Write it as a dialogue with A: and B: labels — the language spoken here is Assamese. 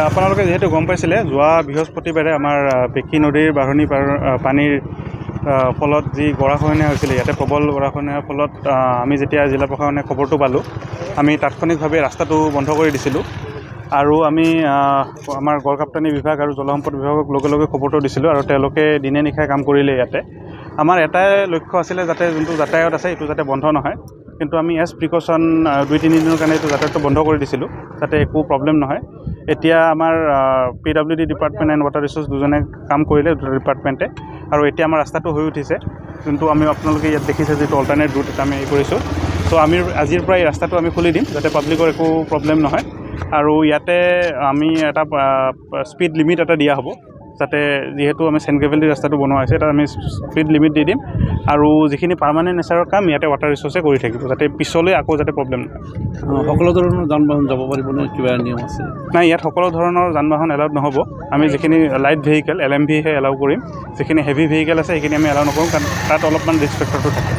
A: আপোনালোকে যেহেতু গম পাইছিলে যোৱা বৃহস্পতিবাৰে আমাৰ পেকি নদীৰ বাঢ়নী পানীৰ ফলত যি গৰাখহনীয়া হৈছিলে ইয়াতে প্ৰবল গৰাখহনীয়াৰ ফলত আমি যেতিয়া জিলা প্ৰশাসনে খবৰটো পালোঁ আমি তাৎক্ষণিকভাৱে ৰাস্তাটো বন্ধ কৰি দিছিলোঁ আৰু আমি আমাৰ গড়কাপ্তানি বিভাগ আৰু জলসম্পদ বিভাগক লগে লগে খবৰটো দিছিলোঁ আৰু তেওঁলোকে দিনে নিশাই কাম কৰিলে ইয়াতে আমাৰ এটাই লক্ষ্য আছিলে যাতে যোনটো যাতায়াত আছে এইটো যাতে বন্ধ নহয় কিন্তু আমি এজ প্ৰিকশ্যন 2-3 দিনৰ কাৰণে এইটো যাতায়াতটো বন্ধ কৰি দিছিলোঁ যাতে একো প্ৰব্লেম নহয় এতিয়া আমাৰ PWD department and water resource দুজনে কাম কৰিলে ডিপাৰ্টমেণ্টে আৰু এতিয়া আমাৰ ৰাস্তাটো হৈ উঠিছে যোনটো আমি আপোনালোকে ইয়াত দেখিছে যিটো অল্টাৰনেট ৰুট এটা আমি কৰিছোঁ চ' আমি আজিৰ পৰা এই ৰাস্তাটো আমি খুলি দিম যাতে পাব্লিকৰ একো প্ৰব্লেম নহয় আৰু ইয়াতে আমি এটা স্পীড লিমিট এটা দিয়া হ'ব যাতে যেহেতু আমি চেণ্ট গ্ৰেভেলি ৰাস্তাটো বনোৱা হৈছে তাত আমি স্পীড লিমিট দি দিম আৰু যিখিনি পাৰ্মানেণ্ট নেচাৰৰ কাম ইয়াতে ৱাটাৰ ৰিচোৰ্চে কৰি থাকিব যাতে পিছলৈ আকৌ যাতে প্ৰব্লেম নহয়
B: সকলো ধৰণৰ যান বাহন যাব পাৰিবনে কিবা নিয়ম আছে
A: নাই ইয়াত সকলো ধৰণৰ যান বাহন এলাউড নহ'ব আমি যিখিনি লাইট ভেহিকেল LMV হে এলাউ কৰিম যিখিনি হেভি ভেহিকেল আছে সেইখিনি আমি এলাউ নকৰোঁ কাৰণ তাত অলপমান ৰিস্ক ফেক্টৰটো থাকে